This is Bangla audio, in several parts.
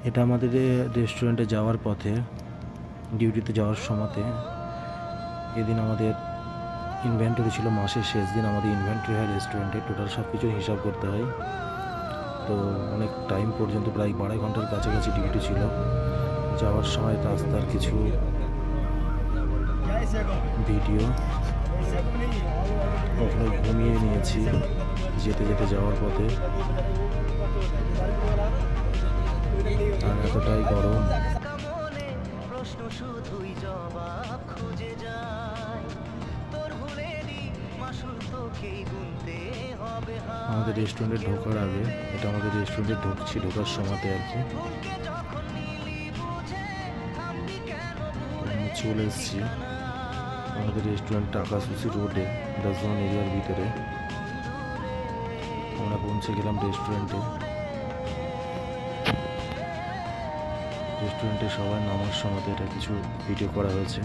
এটা আমাদের রেস্টুরেন্টে যাওয়ার পথে, ডিউটিতে যাওয়ার সময়তে। এদিন আমাদের ইনভেন্টরি ছিল, মাসের শেষ দিন আমাদের ইনভেন্টরি হয় রেস্টুরেন্টে, টোটাল সব কিছুর হিসাব করতে হয়। তো অনেক টাইম পর্যন্ত, প্রায় 12 ঘন্টার কাছাকাছি ডিউটি ছিল। যাওয়ার সময় রাস্তার কিছু ভিডিও ওখানে ঘুমিয়ে নিয়েছি যেতে যেতে যাওয়ার পথে। আর এতটাই গরম, আমাদের রেস্টুরেন্টে ঢোকার আগে, এটা আমাদের রেস্টুরেন্টে ঢোকার সময়তে আর কি চলে এসেছি আমাদের রেস্টুরেন্ট টাকাসুচি রোডে, দাসবাগান এরিয়ার ভিতরে। আমরা পৌঁছে গেলাম রেস্টুরেন্টে সবাই নামার সময়তে এটা কিছু ভিডিও করা হয়েছে।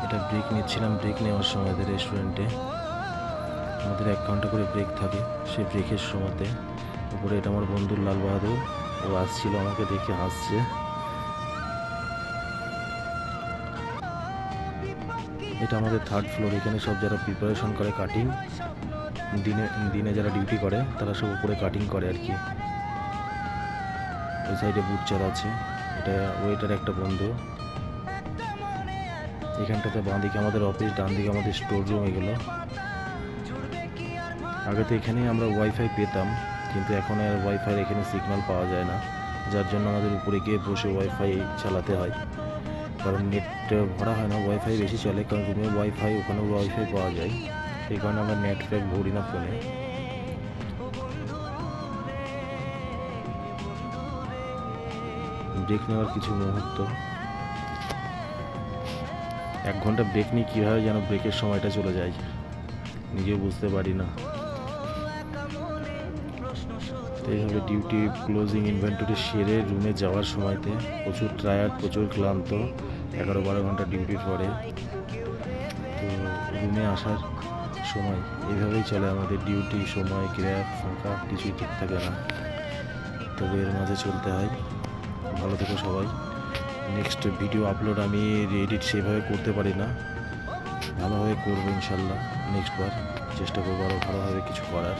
এটা ব্রেক নিচ্ছিলাম, ব্রেক নেওয়ার সময় রেস্টুরেন্টে আমাদের 1 ঘন্টা করে ব্রেক থাকে। সেই ব্রেকের সময়তে উপরে, এটা আমার বন্ধুর লাল বাহাদুর, ও আসছিল আমাকে দেখে হাসছে। এটা আমাদের 3rd ফ্লোর, এখানে সব যারা প্রিপারেশন করে কাটিং, দিনে যারা ডিউটি করে তারা সব উপরে কাটিং করে আর কি। ওই সাইডে বুটচার আছে, এটা ওয়েটার একটা বন্ধু। এখানটাতে বাঁ দিকে আমাদের অফিস, ডান দিকে আমাদের স্টোর রুম। এগুলো আগে তো এখানেই আমরা ওয়াইফাই পেতাম, কিন্তু এখন আর ওয়াইফাই এখানে সিগন্যাল পাওয়া যায় না, যার জন্য আমাদের উপরে গিয়ে বসে ওয়াইফাই চালাতে হয়। কারণ নেট ভরা হয় না, ওয়াইফাই বেশি চলে, কারণ রুমে ওয়াইফাই, ওখানে ওয়াইফাই পাওয়া যায়। সেই কারণে আমরা নেট প্যাক ভরি না ফোনে। ব্রেক নেওয়ার কিছু মুহূর্ত, 1 ঘন্টা ব্রেক নিয়ে কীভাবে যেন ব্রেকের সময়টা চলে যায় নিজেও বুঝতে পারি না। এইভাবে ডিউটি ক্লোজিং ইনভেন্টরি সেরে রুমে যাওয়ার সময়তে প্রচুর টায়ার্ড, প্রচুর ক্লান্ত, 11-12 ঘন্টা ডিউটির পরে। তো রুমে আসার সময় এইভাবেই চলে আমাদের ডিউটি। সময়, ক্র্যাক, ফাঁকা কিছুই ঠিক থাকে না, তবে এর মাঝে চলতে হয়। ভালো থেকো সবাই। নেক্সট ভিডিও আপলোড আমি এডিট সেভাবে করতে পারি না, ভালোভাবে করবো ইনশাল্লাহ। নেক্সট বার চেষ্টা করবো আরও ভালোভাবে কিছু করার।